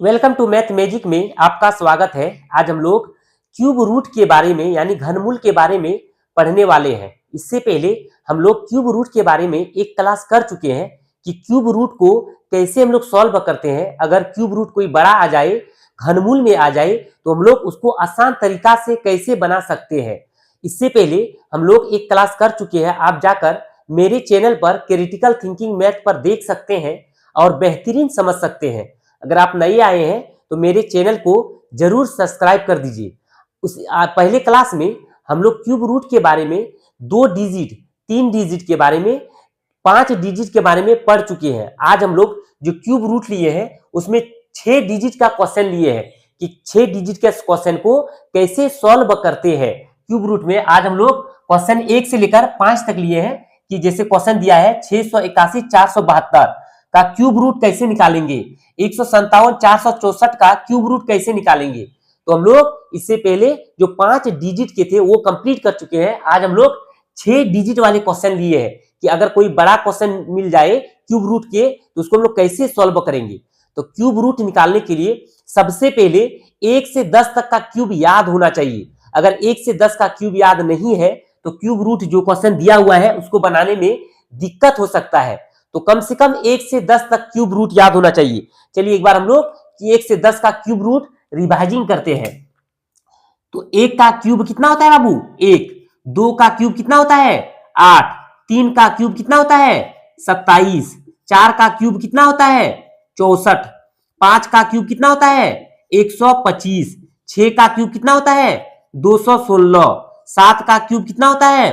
Welcome to math magic में आपका स्वागत है। आज हम लोग क्यूब रूट के बारे में यानी घनमूल के बारे में पढ़ने वाले हैं। इससे पहले हम लोग क्यूब रूट के बारे में एक क्लास कर चुके हैं कि क्यूब रूट को कैसे हम लोग सॉल्व करते हैं। अगर क्यूब रूट कोई बड़ा आ जाए, घनमूल में आ जाए, तो हम लोग उसको आसान तरीका से कैसे बना सकते हैं। इससे पहले हम लोग एक क्लास कर चुके हैं। आप जाकर मेरे चैनल पर क्रिटिकल थिंकिंग मैथ पर देख सकते हैं और बेहतरीन समझ सकते हैं। अगर आप नए आए हैं तो मेरे चैनल को जरूर सब्सक्राइब कर दीजिए। पहले क्लास में हम लोग क्यूब रूट के बारे में 2 डिजिट, 3 डिजिट के बारे में, 5 डिजिट के बारे में पढ़ चुके हैं। आज हम लोग जो क्यूब रूट लिए हैं उसमें 6 डिजिट का क्वेश्चन लिए हैं कि 6 डिजिट के क्वेश्चन को कैसे सॉल्व करते हैं क्यूब रूट में। आज हम लोग क्वेश्चन 1 से लेकर 5 तक लिए हैं कि जैसे क्वेश्चन दिया है 681 472 का क्यूब रूट कैसे निकालेंगे, 157 464 का क्यूब रूट कैसे निकालेंगे। तो हम लोग इससे पहले जो 5 डिजिट के थे वो कंप्लीट कर चुके हैं। आज हम लोग 6 डिजिट वाले क्वेश्चन लिए हैं कि अगर कोई बड़ा क्वेश्चन मिल जाए क्यूब रूट के तो उसको हम लोग कैसे सॉल्व करेंगे। तो क्यूब रूट निकालने के लिए सबसे पहले 1 से 10 तक का क्यूब याद होना चाहिए। अगर 1 से 10 का क्यूब याद नहीं है तो क्यूब रूट जो क्वेश्चन दिया हुआ है उसको बनाने में दिक्कत हो सकता है। तो कम से कम 1 से 10 तक क्यूब रूट याद होना चाहिए। चलिए एक बार हम लोग 1 से 10 का क्यूब रूट रिवाइजिंग करते हैं। तो 1 का क्यूब कितना होता है बाबू? 1। 2 का क्यूब कितना होता है? 8। 3 का क्यूब कितना होता है? 27। 4 का क्यूब कितना होता है? 64। 5 का क्यूब कितना होता है? 125। 6 का क्यूब कितना होता है? 216। 7 का क्यूब कितना होता है?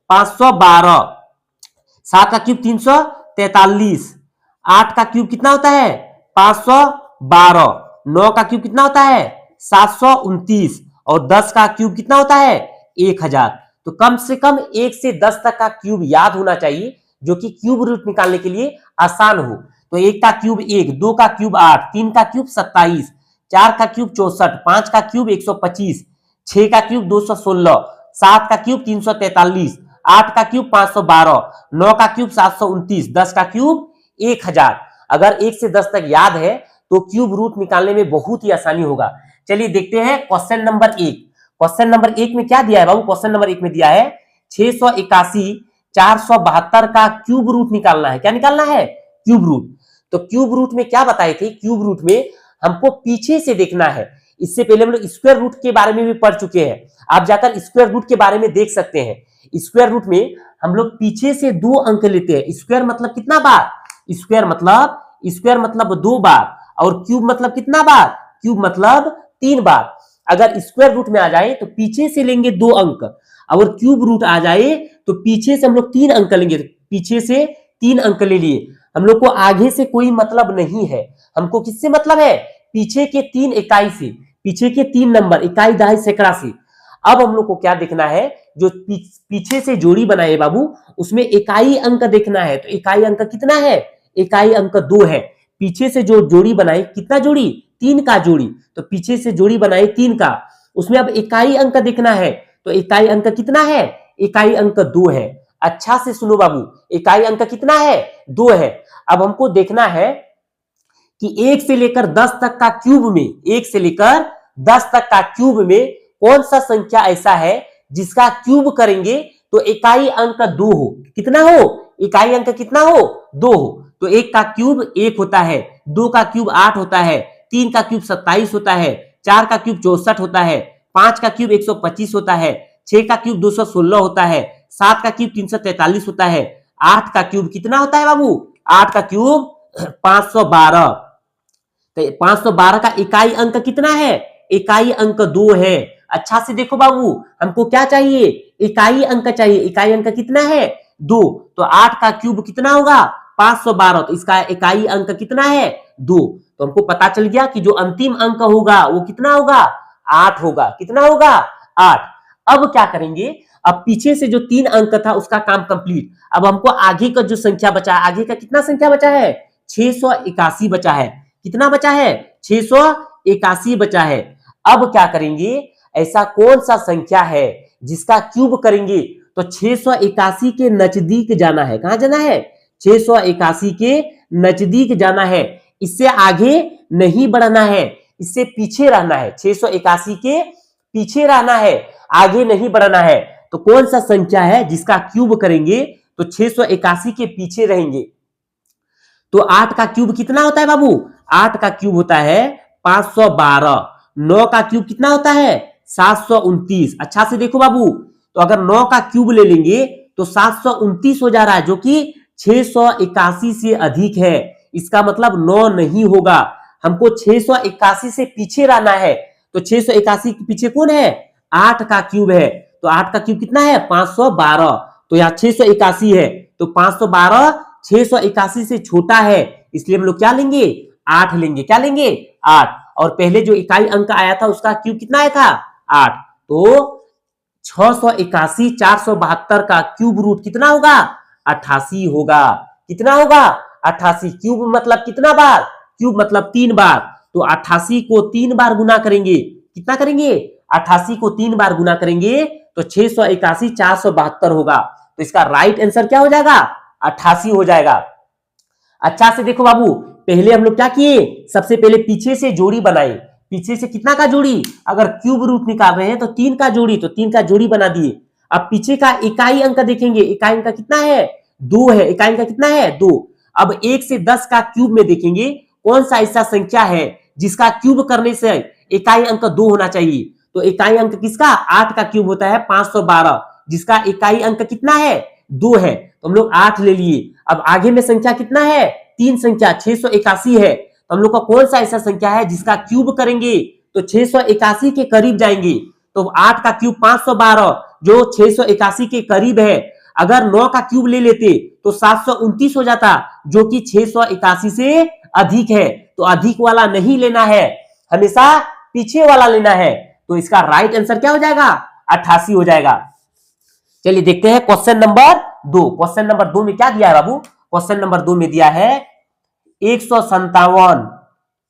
512। 7 का क्यूब 343। 8 का क्यूब कितना होता है? 512। 9 का क्यूब कितना होता है? 729। और 10 का क्यूब कितना होता है? 1000। तो कम से कम 1 से 10 तक का क्यूब याद होना चाहिए जो कि क्यूब रूट निकालने के लिए आसान हो। तो 1 का क्यूब 1, 2 का क्यूब 8, 3 का क्यूब 27, 4 का क्यूब 64, 5 का क्यूब 125, 6 का क्यूब 216, 7 का क्यूब 343, 8 का क्यूब 512, 9 का क्यूब 729, 10 का क्यूब 1000। अगर 1 से 10 तक याद है तो क्यूब रूट निकालने में बहुत ही आसानी होगा। चलिए देखते हैं क्वेश्चन नंबर 1। क्वेश्चन नंबर 1 में क्या दिया है बाबू? क्वेश्चन नंबर 1 में दिया है 681 472 का क्यूब रूट निकालना है। क्या निकालना है? Cube root. तो क्यूब रूट में क्या बताए थे? क्यूब रूट में हमको पीछे से देखना है। इससे पहले हम लोग स्क्वायर रूट के बारे में भी पढ़ चुके हैं। आप जाकर स्क्वायर रूट के बारे में देख सकते हैं। स्क्वायर रूट में हम लोग पीछे से 2 अंक लेते हैं। स्क्वायर मतलब कितना बार? स्क्वायर मतलब 2 बार। और क्यूब मतलब कितना बार? क्यूब मतलब 3 बार। अगर स्क्वायर रूट में आ जाए तो पीछे से लेंगे 2 अंक। अगर क्यूब रूट आ जाए तो पीछे से हम लोग 3 अंक लेंगे। पीछे से 3 अंक ले लिए। हम लोग को आगे से कोई मतलब नहीं है। हमको किससे मतलब है? पीछे के 3 इकाई से, पीछे के 3 नंबर, इकाई, दहाई, सैकड़ा से। अब हम लोग को क्या देखना है? जो पीछे से जोड़ी बनाए बाबू उसमें इकाई अंक देखना है। तो इकाई अंक कितना है? इकाई अंक 2 है। पीछे से जो जोड़ी बनाए, कितना जोड़ी? 3 का जोड़ी। तो पीछे से जोड़ी बनाए 3 का, उसमें अब इकाई अंक देखना है। तो इकाई अंक कितना है? इकाई अंक 2 है। अच्छा से सुनो बाबू, इकाई अंक कितना है? 2 है। अब हमको देखना है कि 1 से लेकर 10 तक का क्यूब में, 1 से लेकर 10 तक का क्यूब में कौन सा संख्या ऐसा है जिसका क्यूब करेंगे तो इकाई अंक 2 हो। कितना हो? इकाई अंक कितना हो? 2 हो। तो 1 का क्यूब 1 होता है, 2 का क्यूब 8 होता है, 3 का क्यूब 27 होता है, 4 का क्यूब 64 होता है, 5 का क्यूब 125 होता है, 6 का क्यूब 216 होता है, 7 का क्यूब 343 होता है, 8 का क्यूब कितना होता है बाबू? 8 का क्यूब 512। तो 512 का इकाई अंक कितना है? इकाई अंक 2 है। अच्छा से देखो बाबू, हमको क्या चाहिए? इकाई अंक चाहिए। इकाई अंक कितना है? 2। तो 8 का क्यूब कितना होगा? 512। तो इसका इकाई अंक कितना है? 2। तो हमको पता चल गया कि जो अंतिम अंक होगा वो कितना होगा? 8 होगा। कितना होगा? 8। अब क्या करेंगे? अब पीछे से जो 3 अंक था उसका काम कंप्लीट। अब हमको आगे का जो संख्या बचा है, आगे का कितना संख्या बचा है? 681 बचा है। कितना बचा है? 681 बचा है। अब क्या करेंगे? ऐसा कौन सा संख्या है जिसका क्यूब करेंगे तो 681 के नजदीक जाना है। कहां जाना है? 681 के नजदीक जाना है। इससे आगे नहीं बढ़ना है, इससे पीछे रहना है, 681 के पीछे रहना है, आगे नहीं बढ़ना है। तो कौन सा संख्या है जिसका क्यूब करेंगे तो 681 के पीछे रहेंगे? तो 8 का क्यूब कितना होता है बाबू? 8 का क्यूब होता है 512। 9 का क्यूब कितना होता है? 729। अच्छा से देखो बाबू, तो अगर 9 का क्यूब ले लेंगे तो 729 हो जा रहा है, जो कि 681 से अधिक है। इसका मतलब 9 नहीं होगा, हमको 681 से पीछे रहना है। तो 681 के पीछे कौन है? 8 का क्यूब है। तो 8 का क्यूब कितना है? 512। तो यहाँ 681 है, तो 512 681 से छोटा है, इसलिए हम लोग क्या लेंगे? 8 लेंगे। क्या लेंगे? 8। और पहले जो इकाई अंक आया था उसका क्यूब कितना आया था? 8। तो 681 472 का क्यूब रूट कितना होगा? 88 होगा। कितना होगा? 88। क्यूब मतलब कितना बार? क्यूब मतलब 3 बार। तो 88 को 3 बार गुना करेंगे, कितना करेंगे? 88 को 3 बार गुना करेंगे तो 681 472 होगा। तो इसका राइट आंसर क्या हो जाएगा? 88 हो जाएगा। अच्छा से देखो बाबू, पहले हम लोग क्या किए? सबसे पहले पीछे से जोड़ी बनाई। पीछे से कितना का जोड़ी? अगर क्यूब रूट निकाल रहे हैं तो 3 का जोड़ी, तो 3 का जोड़ी बना दिए। अब पीछे का इकाई अंक देखेंगे, इकाई अंक कितना है? 2 है। इकाई अंक कितना है? 2। अब 1 से 10 का क्यूब में देखेंगे कौन सा ऐसा संख्या है जिसका क्यूब करने से इकाई अंक 2 होना चाहिए। तो इकाई अंक किसका? 8 का क्यूब होता है 512, जिसका इकाई अंक कितना है? 2 है। तो हम लोग 8 ले लिए। अब आगे में संख्या कितना है? 3 संख्या 681 है। तो हम लोग का कौन सा ऐसा संख्या है जिसका क्यूब करेंगे तो 681 के करीब जाएंगे। तो 8 का क्यूब 512 जो 681 के करीब है। अगर 9 का क्यूब ले लेते तो 729 हो जाता, जो कि 681 से अधिक है। तो अधिक वाला नहीं लेना है, हमेशा पीछे वाला लेना है। तो इसका राइट आंसर क्या हो जाएगा? 88 हो जाएगा। चलिए देखते हैं क्वेश्चन नंबर 2। क्वेश्चन नंबर 2 में क्या दिया है बाबू? क्वेश्चन नंबर 2 में दिया है 157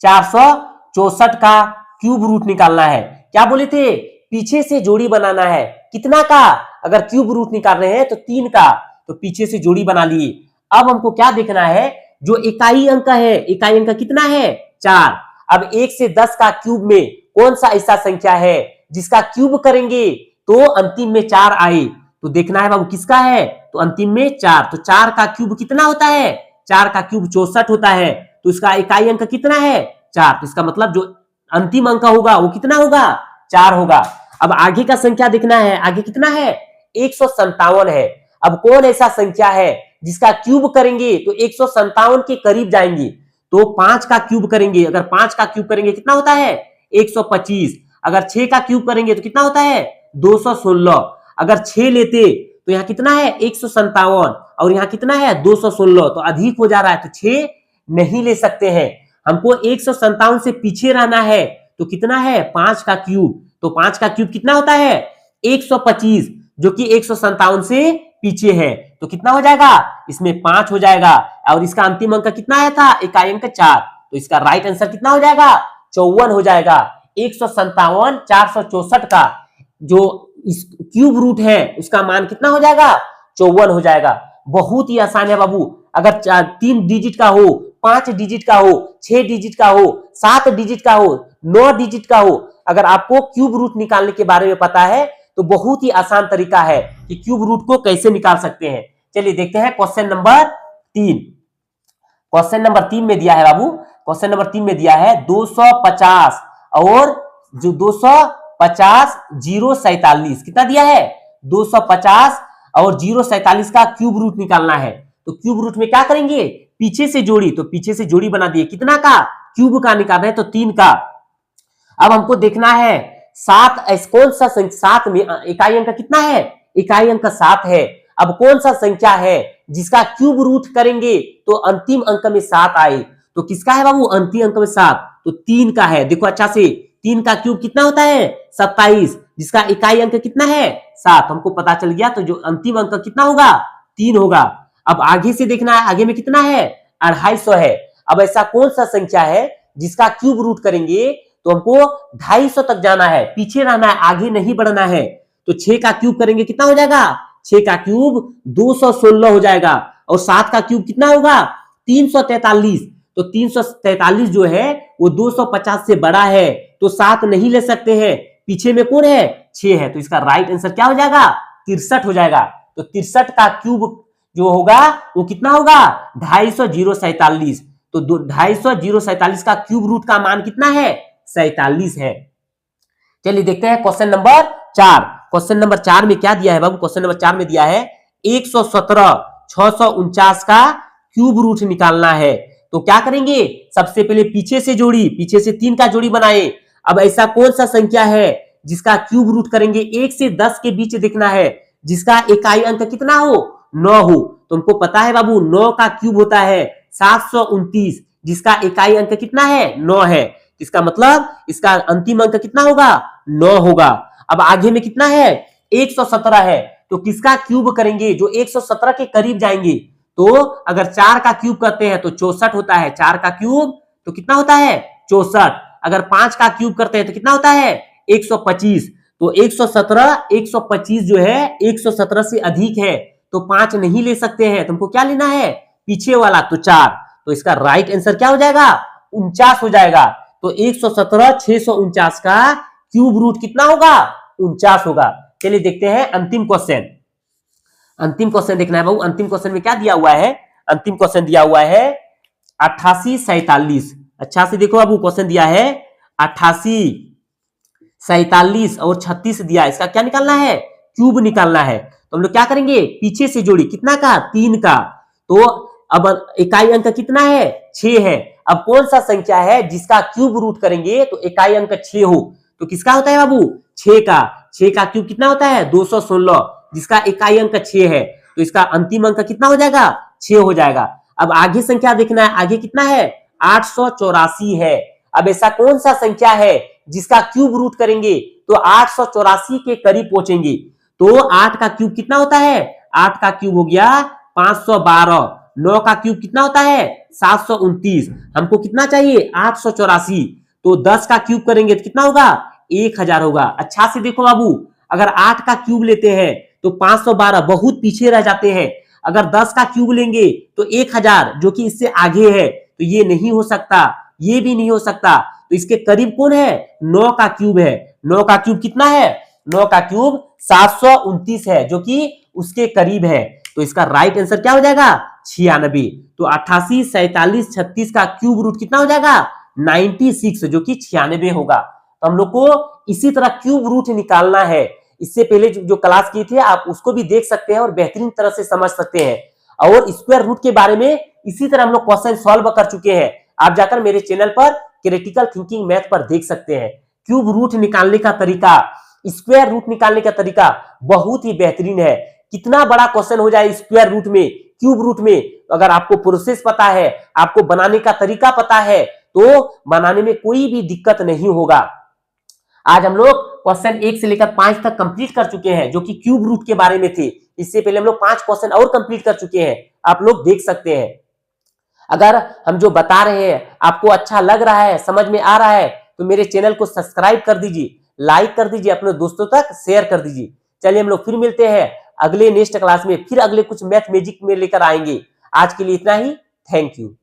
464 का क्यूब रूट निकालना है। क्या बोले थे? पीछे से जोड़ी बनाना है। कितना का? अगर क्यूब रूट निकाल रहे हैं तो 3 का, तो पीछे से जोड़ी बना लिए। अब हमको क्या देखना है? जो इकाई अंक है, इकाई अंक कितना है? 4। अब 1 से 10 का क्यूब में कौन सा ऐसा संख्या है जिसका क्यूब करेंगे तो अंतिम में 4 आए। तो देखना है बाबू किसका है? तो अंतिम में 4। तो 4 का क्यूब कितना होता है? 4 का क्यूब 64 होता है। तो इसका इकाई अंक कितना है? 4। तो इसका मतलब जो अंतिम अंक होगा वो कितना होगा? 4 होगा। अब आगे का संख्या देखना है, आगे कितना है? 157 है। अब कौन ऐसा संख्या है जिसका क्यूब करेंगे तो 157 के करीब जाएंगे। तो 5 का क्यूब करेंगे, अगर 5 का क्यूब करेंगे कितना होता है? 125। अगर 6 का क्यूब करेंगे तो कितना होता है? 216। अगर 6 लेते तो यहाँ कितना है? 157 और यहाँ कितना है? 216। तो अधिक हो जा रहा है, तो 6 नहीं ले सकते हैं। हमको 157 से पीछे रहना है। तो कितना है? 5 का क्यूब। तो 5 का क्यूब कितना होता है? 125, जो कि 157 से पीछे है। तो कितना हो जाएगा? इसमें 5 हो जाएगा। और इसका अंतिम अंक कितना आया था? इकाई अंक 4। तो इसका राइट आंसर कितना हो जाएगा? 54 हो जाएगा। 157 464 का जो इस क्यूब रूट है उसका मान कितना हो जाएगा? 54 हो जाएगा। बहुत ही आसान है बाबू। अगर 3 डिजिट का हो, 5 डिजिट का हो, 6 डिजिट का हो, 7 डिजिट का हो, 9 डिजिट का हो, अगर आपको क्यूब रूट निकालने के बारे में पता है तो बहुत ही आसान तरीका है कि क्यूब रूट को कैसे निकाल सकते हैं। चलिए देखते हैं क्वेश्चन नंबर 3। क्वेश्चन नंबर 3 में दिया है बाबू, क्वेश्चन नंबर 3 में दिया है 250 और जो 250 047 कितना दिया है? 250 और 047 का क्यूब रूट निकालना है। तो क्यूब रूट में क्या करेंगे? पीछे से जोड़ी, तो पीछे से जोड़ी बना दिए। कितना का? क्यूब का निकालना है तो 3 का। अब हमको देखना है 7 कौन सा संख्या? 7 में इकाई अंक कितना है? इकाई अंक 7 है। अब कौन सा संख्या है जिसका क्यूब रूट करेंगे तो अंतिम अंक में 7 आए। तो किसका है बाबू अंतिम अंक में 7? तो 3 का है। देखो अच्छा से, 3 का क्यूब कितना होता है? 27, जिसका इकाई अंक कितना है? 7। हमको पता चल गया। तो जो अंतिम अंक कितना होगा? 3 होगा। अब आगे से देखना है, आगे में कितना है? 250 है। अब ऐसा कौन सा संख्या है जिसका क्यूब रूट करेंगे तो हमको 250 तक जाना है, पीछे रहना है, आगे नहीं बढ़ना है। तो 6 का क्यूब करेंगे कितना हो जाएगा? 6 का क्यूब 216 हो जाएगा। और 7 का क्यूब कितना होगा? 343। तो 343 जो है वो 250 से बड़ा है, तो 7 नहीं ले सकते हैं। पीछे में कौन है? 6 है, तो इसका राइट आंसर क्या हो जाएगा? 63 हो जाएगा। तो 63 का क्यूब जो होगा वो कितना होगा? 250 तो 250 का क्यूब रूट का मान कितना है? 47 है। चलिए देखते हैं क्वेश्चन नंबर 4। क्वेश्चन नंबर 4 में क्या दिया है बाबू? क्वेश्चन नंबर 4 में दिया है 117 649 का क्यूब रूट निकालना है। तो क्या करेंगे? सबसे पहले पीछे से जोड़ी, पीछे से 3 का जोड़ी बनाए। अब ऐसा कौन सा संख्या है जिसका क्यूब रूट करेंगे? 1 से 10 के बीच देखना है, जिसका इकाई अंक कितना हो? 9 हो। तुमको पता है बाबू 9 का क्यूब होता है 729, जिसका इकाई अंक कितना है? 9 है। इसका मतलब इसका अंतिम अंक कितना होगा? 9 होगा। अब आगे में कितना है? 117 है, तो किसका क्यूब करेंगे जो 117 के करीब जाएंगे? तो अगर 4 का क्यूब करते हैं तो 64 होता है। 4 का क्यूब तो कितना होता है? 64। अगर 5 का क्यूब करते हैं तो कितना होता है? 125। तो 117 125 जो है 117 से अधिक है, तो 5 नहीं ले सकते हैं। तुमको क्या लेना है? पीछे वाला, तो 4। तो इसका राइट आंसर क्या हो जाएगा? 49 हो जाएगा। तो 117 649 का क्यूब रूट कितना होगा? 49 होगा। चलिए देखते हैं अंतिम क्वेश्चन। अंतिम क्वेश्चन देखना है बाबू। अंतिम क्वेश्चन में क्या दिया हुआ है? अंतिम क्वेश्चन दिया हुआ है 88 47। अच्छा से देखो बाबू, क्वेश्चन दिया है 88 47 और 36 दिया है। इसका क्या निकालना है? क्यूब निकालना है। तो हम लोग क्या करेंगे? पीछे से जोड़ी, कितना का? 3 का। तो अब इकाई अंक कितना है? 6 है। अब कौन सा संख्या है जिसका क्यूब रूट करेंगे तो इकाई अंक 6 हो? तो किसका होता है बाबू? 6 का। 6 का क्यूब कितना होता है? 216, जिसका इकाई अंक 6 है। तो इसका अंतिम अंक कितना हो जाएगा? 6 हो जाएगा। अब आगे संख्या देखना है, आगे कितना है? 884 है। अब ऐसा कौन सा संख्या है जिसका क्यूब रूट करेंगे तो 884 के करीब पहुंचेंगे? तो 8 का क्यूब कितना होता है? 8 का क्यूब हो गया 512। 9 का क्यूब कितना होता है? 729। हमको कितना चाहिए? 884। तो 10 का क्यूब करेंगे तो कितना होगा? 1000 होगा। अच्छा से देखो बाबू, अगर 8 का क्यूब लेते हैं तो 512 बहुत पीछे रह जाते हैं। अगर 10 का क्यूब लेंगे तो 1000 जो कि इससे आगे है, तो ये नहीं हो सकता, ये भी नहीं हो सकता। तो इसके करीब कौन है? 9 का क्यूब है। 9 का क्यूब कितना है? 9 का क्यूब 729 है, जो कि उसके करीब है। तो इसका राइट आंसर क्या हो जाएगा? 96। तो 88 47 36 का क्यूब रूट कितना हो जाएगा? 96, जो कि 96 होगा। तो हम लोग को इसी तरह क्यूब रूट निकालना है। इससे पहले जो क्लास की थी आप उसको भी देख सकते हैं और बेहतरीन तरह से समझ सकते हैं। और स्क्वायर रूट के बारे में इसी तरह हम लोग क्वेश्चन सॉल्व कर चुके हैं। आप जाकर मेरे चैनल पर क्रिटिकल थिंकिंग मैथ पर देख सकते हैं। क्यूब रूट निकालने का तरीका, स्क्वायर रूट निकालने का तरीका बहुत ही बेहतरीन है। कितना बड़ा क्वेश्चन हो जाए स्क्वायर रूट में, क्यूब रूट में, अगर आपको प्रोसेस पता है, आपको बनाने का तरीका पता है, तो बनाने में कोई भी दिक्कत नहीं होगा। आज हम लोग क्वेश्चन 1 से लेकर 5 तक कंप्लीट कर चुके हैं, जो कि क्यूब रूट के बारे में थे। इससे पहले हम लोग 5 क्वेश्चन और कंप्लीट कर चुके हैं, आप लोग देख सकते हैं। अगर हम जो बता रहे हैं आपको अच्छा लग रहा है, समझ में आ रहा है, तो मेरे चैनल को सब्सक्राइब कर दीजिए, लाइक कर दीजिए, अपने दोस्तों तक शेयर कर दीजिए। चलिए हम लोग फिर मिलते हैं अगले नेक्स्ट क्लास में, फिर अगले कुछ मैथ मैजिक में लेकर आएंगे। आज के लिए इतना ही। Thank you.